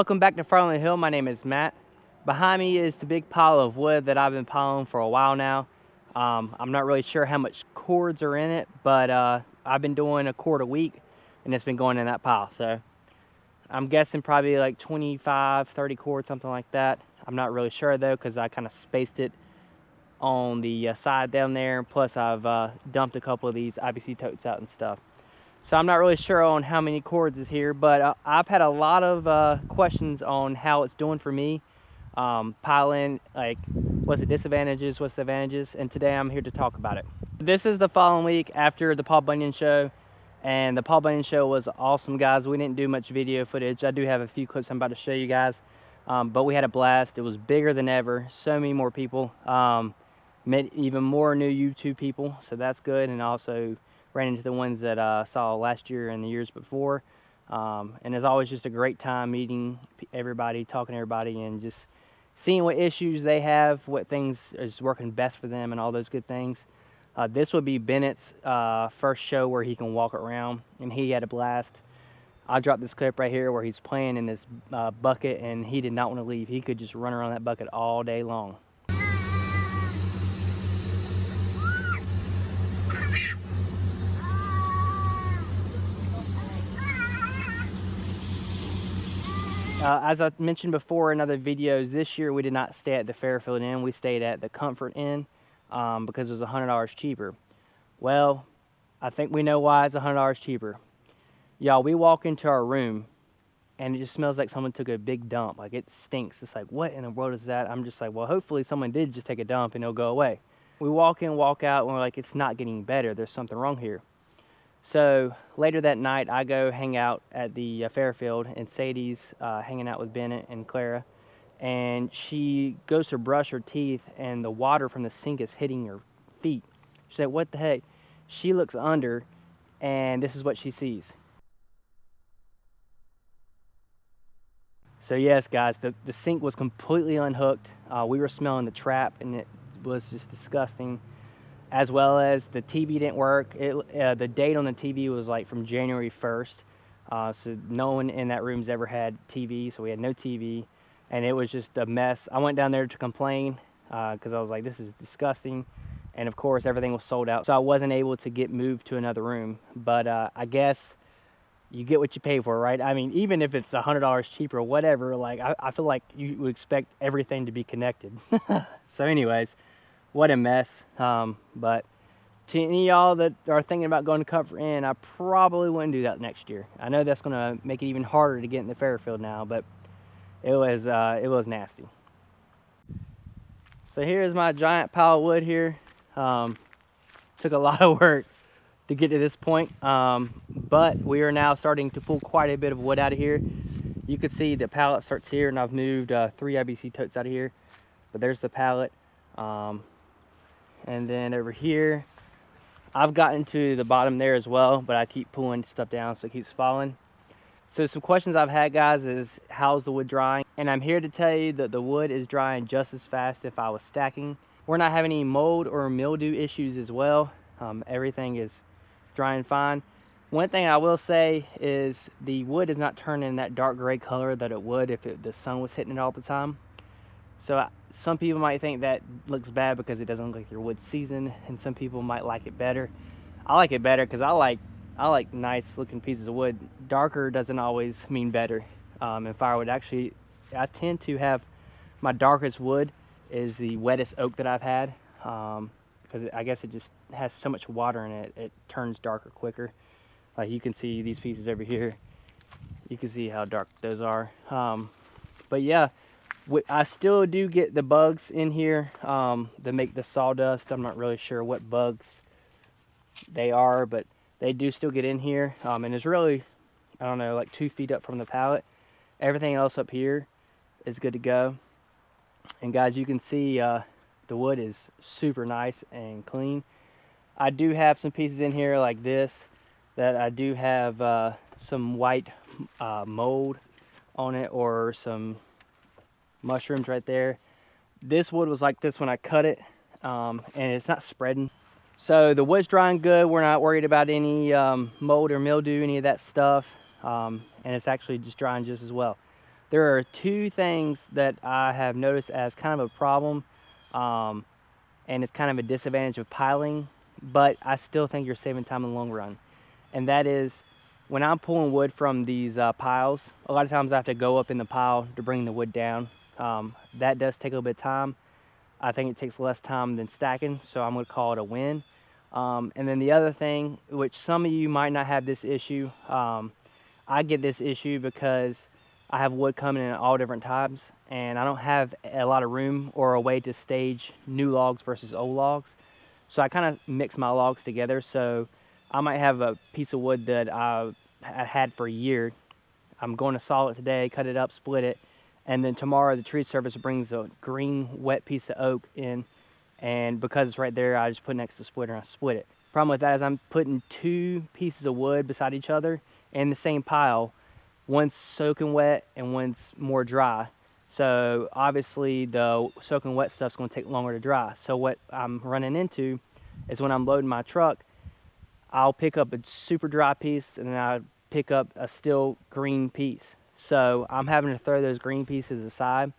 Welcome back to Firewood Hill. My name is Matt. Behind me is the big pile of wood that I've been piling for a while now. I'm not really sure how much cords are in it, but I've been doing a cord a week and it's been going in that pile. So I'm guessing probably like 25, 30 cords, something like that. I'm not really sure though, because I kind of spaced it on the side down there. Plus I've dumped a couple of these IBC totes out and stuff. So I'm not really sure on how many cords is here, but I've had a lot of questions on how it's doing for me. Piling, like what's the disadvantages, what's the advantages, and today I'm here to talk about it. This is the following week after the Paul Bunyan show, and the Paul Bunyan show was awesome, guys. We didn't do much video footage. I do have a few clips I'm about to show you guys, but we had a blast. It was bigger than ever, so many more people, met even more new YouTube people, so that's good, and also ran into the ones that I saw last year and the years before. And it's always just a great time meeting everybody, talking to everybody, and just seeing what issues they have, what things is working best for them, and all those good things. This would be Bennett's first show where he can walk around, and he had a blast. I'll drop this clip right here where he's playing in this bucket, and he did not want to leave. He could just run around that bucket all day long. As I mentioned before in other videos, this year we did not stay at the Firewood Inn. We stayed at the Comfort Inn because it was $100 cheaper. Well, I think we know why it's $100 cheaper. Y'all, we walk into our room and it just smells like someone took a big dump. Like, it stinks. It's like, what in the world is that? I'm just like, well, hopefully someone did just take a dump and it'll go away. We walk in, walk out, and we're like, it's not getting better. There's something wrong here. So later that night, I go hang out at the Fairfield, and Sadie's hanging out with Bennett and Clara, and she goes to brush her teeth, and the water from the sink is hitting her feet. She said, what the heck? She looks under, and this is what she sees. So yes, guys, the sink was completely unhooked. We were smelling the trap, and it was just disgusting. As well as the TV didn't work. The date on the TV was like from January 1st. So no one in that room's ever had TV, so we had no TV. And it was just a mess. I went down there to complain because I was like, this is disgusting. And of course, everything was sold out. So I wasn't able to get moved to another room. But I guess you get what you pay for, right? I mean, even if it's $100 cheaper or whatever, like I feel like you would expect everything to be connected. So anyways, what a mess. But to any of y'all that are thinking about going to Comfort Inn, I probably wouldn't do that next year. I know that's going to make it even harder to get in the Fairfield now, but it was nasty. So here's my giant pile of wood here. Took a lot of work to get to this point, but we are now starting to pull quite a bit of wood out of here. You can see the pallet starts here, and I've moved 3 IBC totes out of here, but there's the pallet. And then over here, I've gotten to the bottom there as well, but I keep pulling stuff down so it keeps falling. So some questions I've had, guys, is how's the wood drying? And I'm here to tell you that the wood is drying just as fast if I was stacking. We're not having any mold or mildew issues as well. Everything is drying fine. One thing I will say is the wood is not turning that dark gray color that it would if the sun was hitting it all the time. So some people might think that looks bad because it doesn't look like your wood's seasoned, and some people might like it better. I like it better because I like nice looking pieces of wood. Darker doesn't always mean better. In firewood, actually, I tend to have my darkest wood is the wettest oak that I've had, because I guess it just has so much water in it, it turns darker quicker. Like you can see these pieces over here. You can see how dark those are. But yeah, I still do get the bugs in here that make the sawdust. I'm not really sure what bugs they are, but they do still get in here. And it's really, I don't know, like 2 feet up from the pallet. Everything else up here is good to go. And guys, you can see the wood is super nice and clean. I do have some pieces in here like this that I do have some white mold on it, or some mushrooms right there. This wood was like this when I cut it, and it's not spreading. So the wood's drying good. We're not worried about any mold or mildew, any of that stuff, and it's actually just drying just as well. There are two things that I have noticed as kind of a problem, and it's kind of a disadvantage of piling, but I still think you're saving time in the long run. And that is, when I'm pulling wood from these piles, a lot of times I have to go up in the pile to bring the wood down. That does take a little bit of time. I think it takes less time than stacking, so I'm going to call it a win. And then the other thing, which some of you might not have this issue, I get this issue because I have wood coming in all different types, and I don't have a lot of room or a way to stage new logs versus old logs. So I kind of mix my logs together. So I might have a piece of wood that I had for a year. I'm going to saw it today, cut it up, split it, and then tomorrow the tree service brings a green wet piece of oak in, and because it's right there, I just put it next to the splitter and I split it. Problem with that is I'm putting two pieces of wood beside each other in the same pile. One's soaking wet and one's more dry. So obviously the soaking wet stuff's going to take longer to dry. So what I'm running into is when I'm loading my truck, I'll pick up a super dry piece and then I pick up a still green piece. So I'm having to throw those green pieces aside,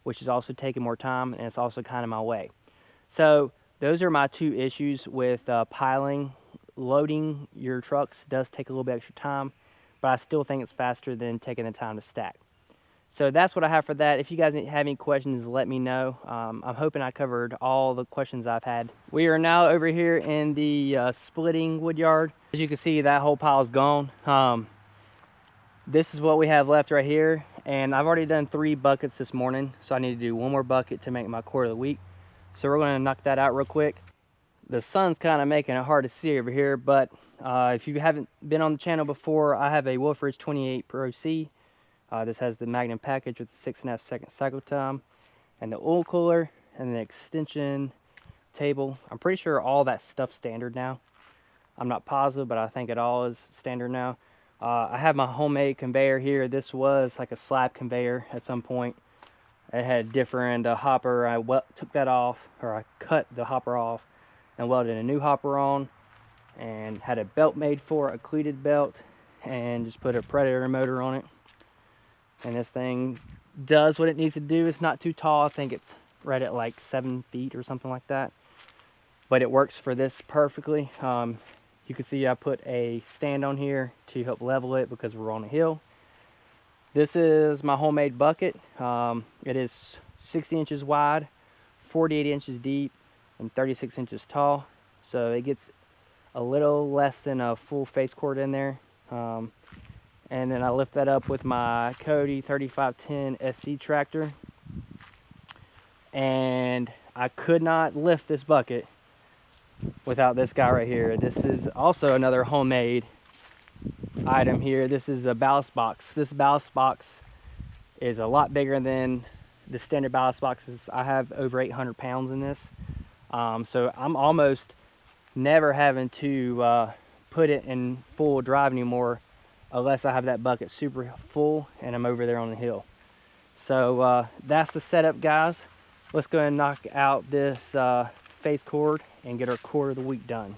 which is also taking more time, and it's also kind of my way. So those are my two issues with piling. Loading your trucks does take a little bit extra time, but I still think it's faster than taking the time to stack. So that's what I have for that. If you guys have any questions, let me know. I'm hoping I covered all the questions I've had. We are now over here in the splitting wood yard. As you can see, that whole pile is gone. This is what we have left right here, and I've already done 3 buckets this morning, so I need to do 1 more bucket to make my quarter of the week. So we're going to knock that out real quick. The sun's kind of making it hard to see over here, but if you haven't been on the channel before, I have a Wolfridge 28 Pro C. This has the Magnum package with the 6.5 second cycle time, and the oil cooler, and the extension table. I'm pretty sure all that stuff's standard now. I'm not positive, but I think it all is standard now. I have my homemade conveyor here. This was like a slab conveyor at some point. It had different hopper. I took that off, or I cut the hopper off and welded a new hopper on, and had a belt made for it, a cleated belt, and just put a Predator motor on it. And this thing does what it needs to do. It's not too tall. I think it's right at like 7 feet or something like that. But it works for this perfectly. You can see I put a stand on here to help level it because we're on a hill. This is my homemade bucket. It is 60 inches wide, 48 inches deep, and 36 inches tall. So it gets a little less than a full face cord in there. And then I lift that up with my Cody 3510 SC tractor. And I could not lift this bucket without this guy right here. This is also another homemade item here. This is a ballast box. This ballast box is a lot bigger than the standard ballast boxes. I have over 800 pounds in this. So I'm almost never having to put it in full drive anymore unless I have that bucket super full and I'm over there on the hill. So that's the setup, guys. Let's go ahead and knock out this face cord and get our quarter of the week done.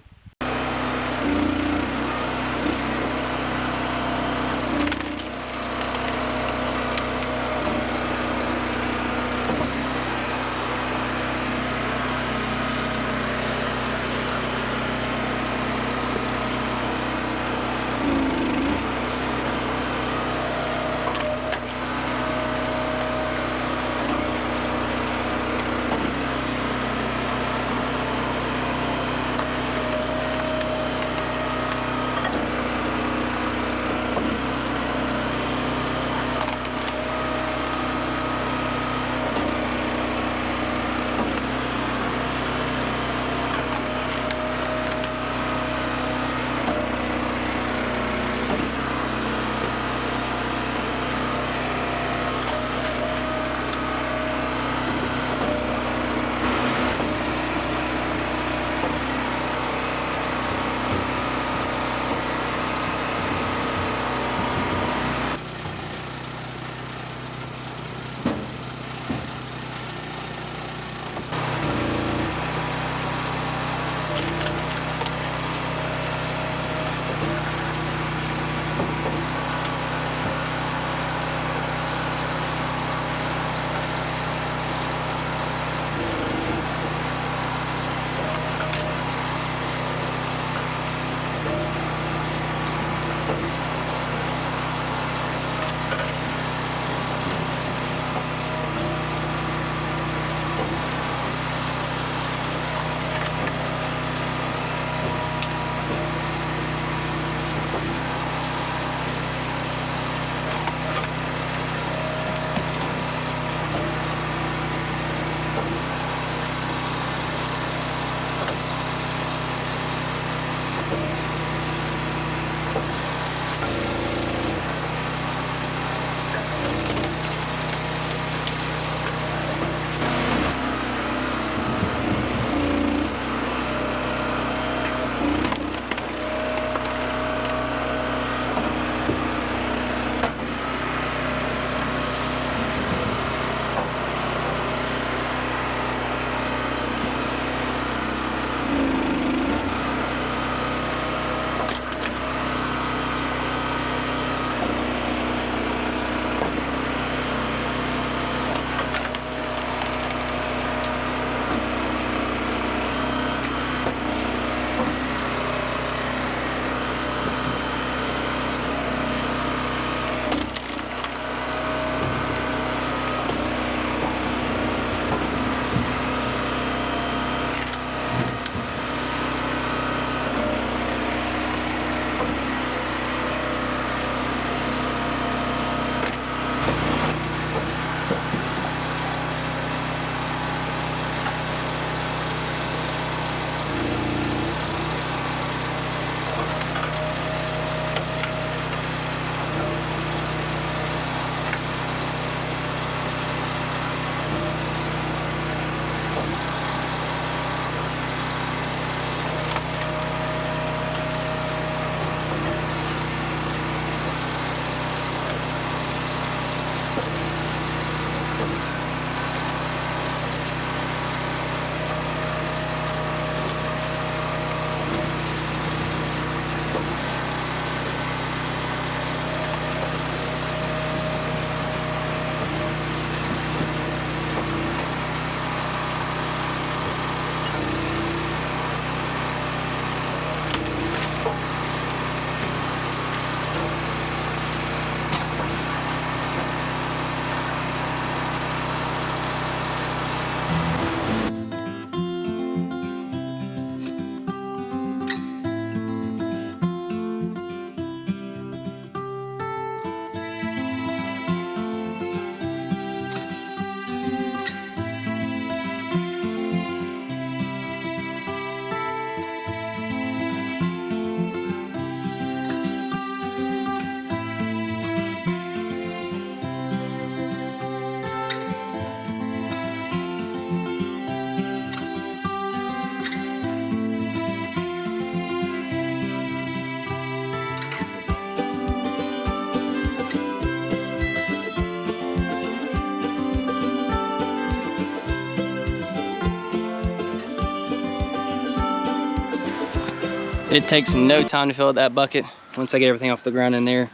It takes no time to fill up that bucket. Once I get everything off the ground in there,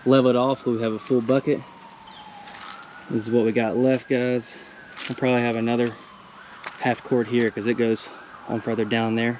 level it off, we have a full bucket. This is what we got left, guys. I'll probably have another half quart here because it goes on further down there.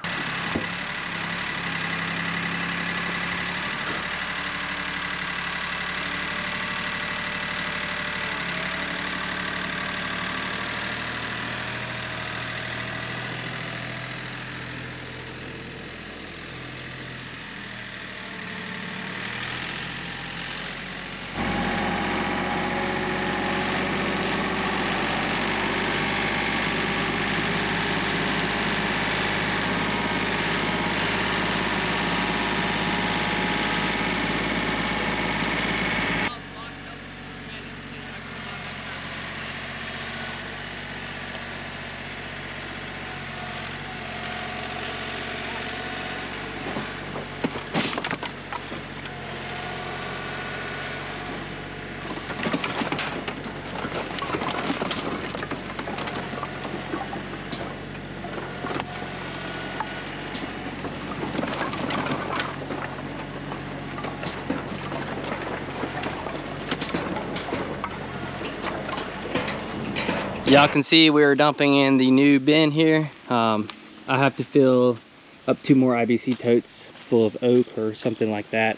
Y'all can see we're dumping in the new bin here. I have to fill up 2 more IBC totes full of oak or something like that.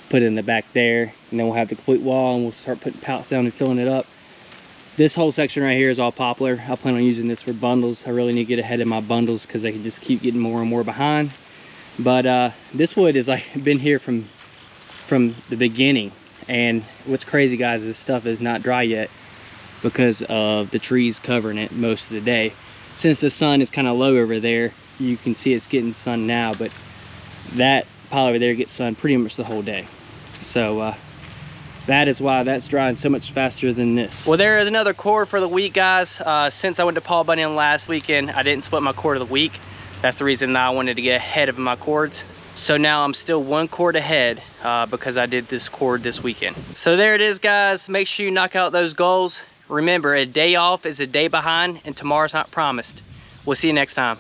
Put it in the back there, and then we'll have the complete wall, and we'll start putting pallets down and filling it up. This whole section right here is all poplar. I plan on using this for bundles. I really need to get ahead of my bundles because they can just keep getting more and more behind. But this wood has like been here from the beginning. And what's crazy, guys, is this stuff is not dry yet, because of the trees covering it most of the day. Since the sun is kind of low over there, you can see it's getting sun now, but that pile over there gets sun pretty much the whole day. So that is why that's drying so much faster than this. Well, there is another cord for the week, guys. Since I went to Paul Bunyan last weekend, I didn't split my cord of the week. That's the reason that I wanted to get ahead of my cords. So now I'm still 1 cord ahead because I did this cord this weekend. So there it is, guys. Make sure you knock out those goals. Remember, a day off is a day behind, and tomorrow's not promised. We'll see you next time.